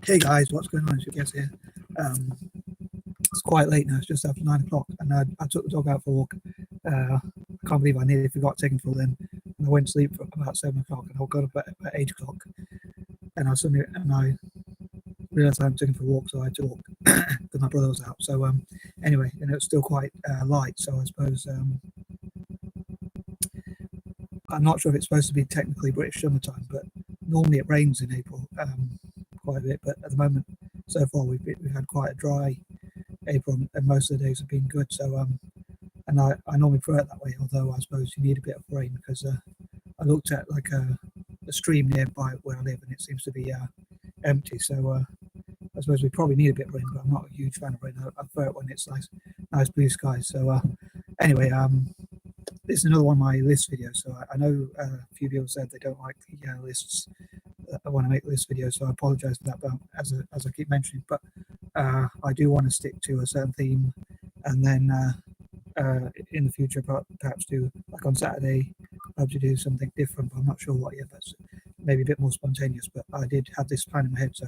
Hey guys, what's going on? It's ETC here. It's quite late now. It's just after 9 o'clock, and I took the dog out for a walk. I can't believe I nearly forgot taking for then. And I went to sleep for about 7 o'clock, and I got up at 8 o'clock, and I realised I hadn't taken for a walk, so I had to walk because my brother was out. So anyway, and it was still quite light. So I suppose I'm not sure if it's supposed to be technically British summertime, but normally it rains in April quite a bit. But at the moment, so far we've had quite a dry April, and most of the days have been good. So and I normally prefer it that way. Although I suppose you need a bit of rain because I looked at like a stream nearby where I live, and it seems to be empty. So I suppose we probably need a bit of rain, but I'm not a huge fan of rain. I prefer it when it's nice blue skies. So anyway, this is another one of my list videos. So I know a few people said they don't like the lists. I want to make list videos, so I apologise for that. But as I keep mentioning, but I do want to stick to a certain theme, and then in the future, perhaps do like on Saturday, I hope to do something different. But I'm not sure what yet. But maybe a bit more spontaneous. But I did have this plan in my head. So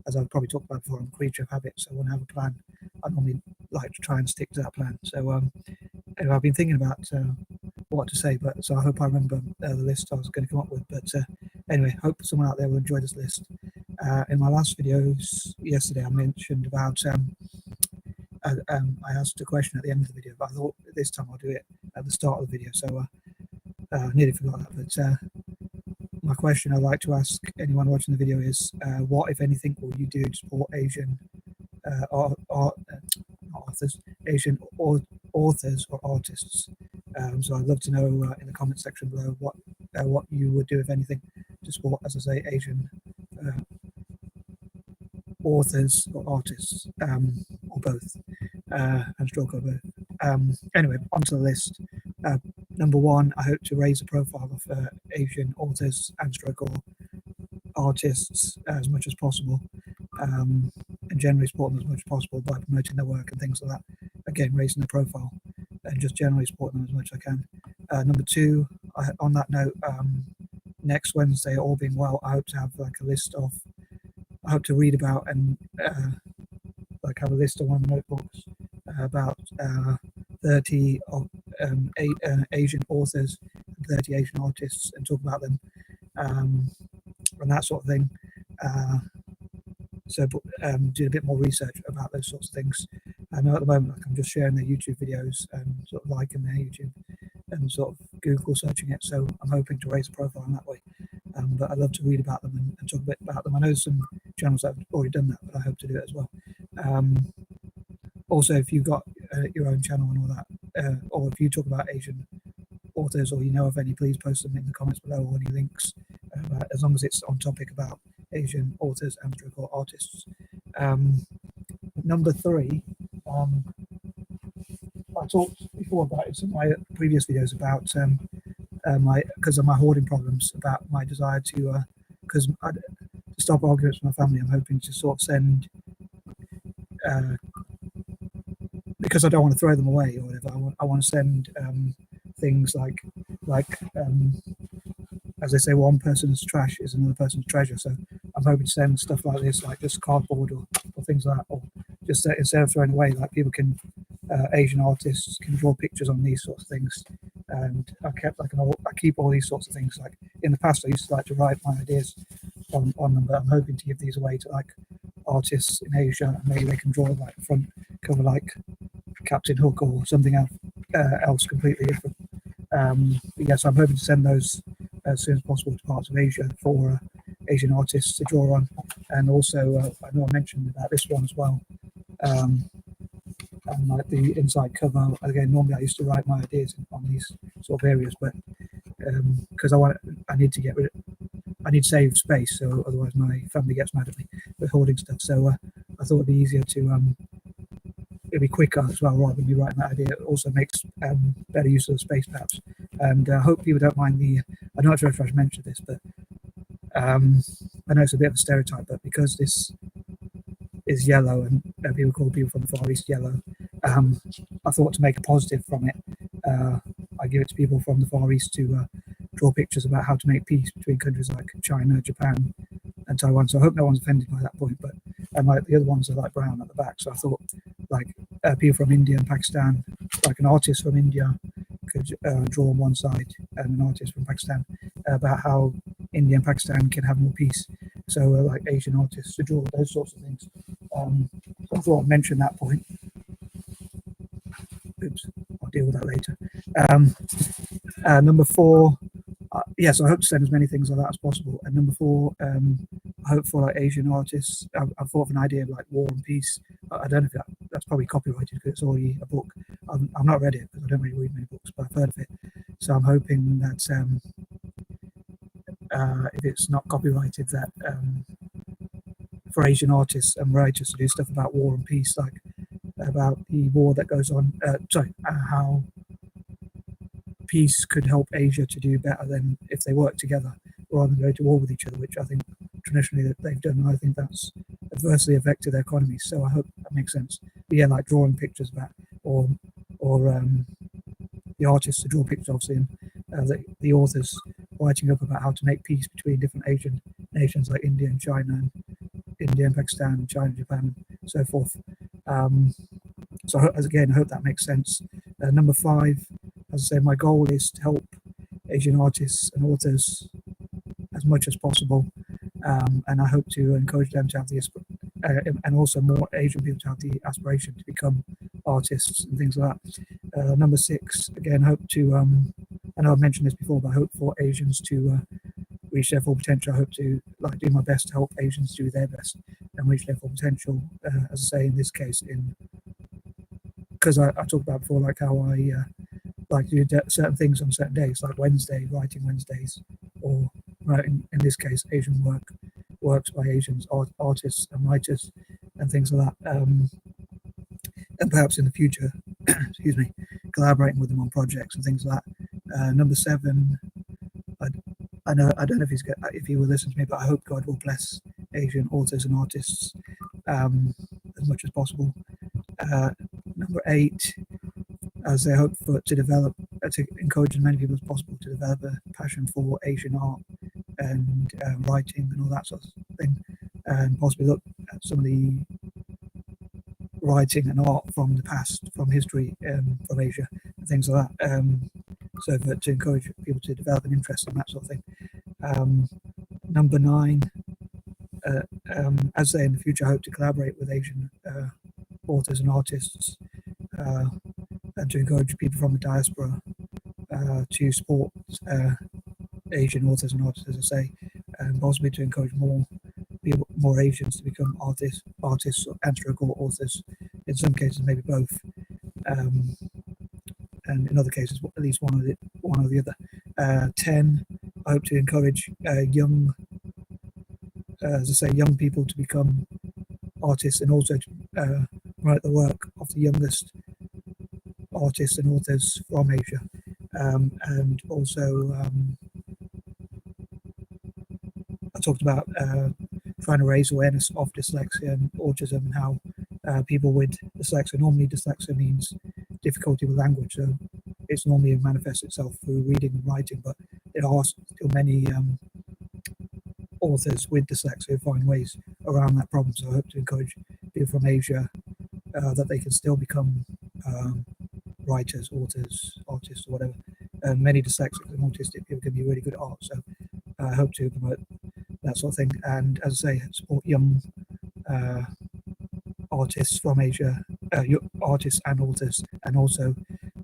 as I've probably talked about before, I'm a creature of habit. So when I have a plan, I normally like to try and stick to that plan. So anyway, I've been thinking about what to say, but so I hope I remember the list I was going to come up with. But anyway, hope someone out there will enjoy this list. In my last videos yesterday, I mentioned about I asked a question at the end of the video, but I thought this time I'll do it at the start of the video. So I nearly forgot that. But my question I'd like to ask anyone watching the video is, what, if anything, will you do to support Asian Asian authors or artists? So I'd love to know in the comment section below what you would do, if anything, to support, as I say, Asian authors or artists, or both, and stroke or both. Anyway, onto the list. Number one, I hope to raise the profile of Asian authors and stroke or artists as much as possible, and generally support them as much as possible by promoting their work and things like that. Again, raising their profile and just generally support them as much as I can. Number two, on that note, next Wednesday, all being well, I hope to have like a list of, I hope to read about and like have a list of one of the notebooks about 30 of Asian authors, 30 Asian artists, and talk about them and that sort of thing. So do a bit more research about those sorts of things. I know at the moment, like, I'm just sharing their YouTube videos and sort of liking their YouTube and sort of Google searching it. So I'm hoping to raise a profile in that way. But I'd love to read about them and talk a bit about them. I know some channels that have already done that, but I hope to do it as well. Also, if you've got your own channel and all that, or if you talk about Asian authors or you know of any, please post them in the comments below, or any links, as long as it's on topic about Asian authors and stroke or artists. Number three, I talked before about it in my previous videos about because of my hoarding problems, about my desire to stop arguments with my family. I'm hoping to sort of send, because I don't want to throw them away or whatever, I want to send things like as they say, one person's trash is another person's treasure. So I'm hoping to send stuff like this, like just cardboard or things like that, or just instead of throwing away, like people can, Asian artists can draw pictures on these sorts of things. And I keep all these sorts of things. Like in the past, I used to like to write my ideas on them, but I'm hoping to give these away to like artists in Asia, and maybe they can draw like front cover like Captain Hook or something else completely different. Yes, I'm hoping to send those as soon as possible to parts of Asia for Asian artists to draw on. And also, I know I mentioned about this one as well. And like the inside cover, again, normally I used to write my ideas on these sort of areas, but because I need to save space, so otherwise my family gets mad at me with hoarding stuff. So I thought it'd be easier to, it'd be quicker as well, rather than you writing that idea. It also makes better use of the space, perhaps. And I hope people don't mind I'm not sure if I should mention this, but I know it's a bit of a stereotype, but because this is yellow and people call people from the Far East yellow, I thought to make a positive from it, I give it to people from the Far East to draw pictures about how to make peace between countries like China, Japan, and Taiwan. So I hope no one's offended by that point. But and like the other ones are like brown at the back. So I thought like people from India and Pakistan, like an artist from India could draw on one side, and an artist from Pakistan about how India and Pakistan can have more peace. So like Asian artists to draw those sorts of things. So I thought I'd mention that point. Oops, I'll deal with that later. Number 4, yes, I hope to send as many things like that as possible. And number 4, I hope for like Asian artists. I've thought of an idea of like war and peace. I don't know if that's probably copyrighted because it's already a book. I've not read it because I don't really read many books, but I've heard of it. So I'm hoping that if it's not copyrighted, that for Asian artists and writers to do stuff about war and peace, like about the war that goes on. How peace could help Asia to do better than if they work together rather than go to war with each other, which I think traditionally that they've done. And I think that's adversely affected their economies. So I hope that makes sense. But yeah, like drawing pictures about, or the artists to draw pictures, obviously, and the authors writing up about how to make peace between different Asian nations like India and China, and India and Pakistan, and China and Japan, and so forth. So again, I hope that makes sense. Number 5, as I say, my goal is to help Asian artists and authors as much as possible, and I hope to encourage them to have the and also more Asian people to have the aspiration to become artists and things like that. Number 6, again, hope to I know I've mentioned this before, but I hope for Asians to reach their full potential. I hope to do my best to help Asians do their best and reach their full potential. As I say, in this case, because I talked about before, like how I like to do certain things on certain days, like Wednesday, writing Wednesdays, or in this case, Asian works by Asians, artists and writers, and things like that. And perhaps in the future, excuse me, collaborating with them on projects and things like that. Number 7, I don't know if he will listen to me, but I hope God will bless Asian authors and artists as much as possible. Number 8, as I hope to encourage as many people as possible to develop a passion for Asian art and writing and all that sort of thing, and possibly look at some of the writing and art from the past, from history, from Asia and things like that. So that to encourage people to develop an interest in that sort of thing. Number 9, as I say, in the future, I hope to collaborate with Asian authors and artists, and to encourage people from the diaspora to support Asian authors and artists, as I say, and possibly to encourage more Asians to become artists and stroke authors. In some cases, maybe both, and in other cases, at least one or the other. 10, I hope to encourage young people to become artists and also to write the work of the youngest artists and authors from Asia, and also I talked about trying to raise awareness of dyslexia and autism, and how people with dyslexia, normally dyslexia means difficulty with language, so it's normally manifests itself through reading and writing, but there are still many authors with dyslexia who find ways around that problem. So I hope to encourage people from Asia that they can still become writers, authors, artists, or whatever. And many dyslexic and autistic people can be really good at art, so I hope to promote that sort of thing. And as I say, support young artists from Asia, artists and authors, and also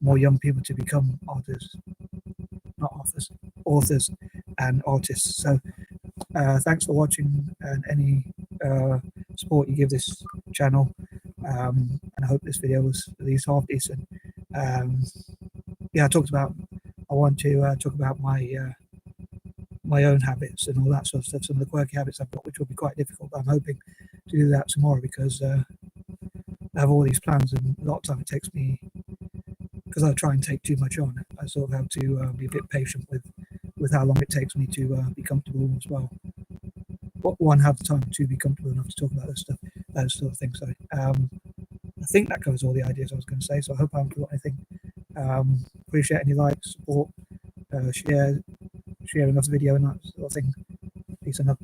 more young people to become authors and artists. So thanks for watching, and any support you give this channel, and I hope this video was at least half decent. Yeah, I want to talk about my own habits and all that sort of stuff, some of the quirky habits I've got, which will be quite difficult, but I'm hoping to do that tomorrow, because I have all these plans, and a lot of time it takes me, because I try and take too much on, I sort of have to be a bit patient with how long it takes me to be comfortable as well. One, have the time to be comfortable enough to talk about this stuff, those sort of things. So I think that covers all the ideas I was going to say, so I hope I haven't forgot anything. Appreciate any likes, support, sharing of the video and that sort of thing. Peace and love.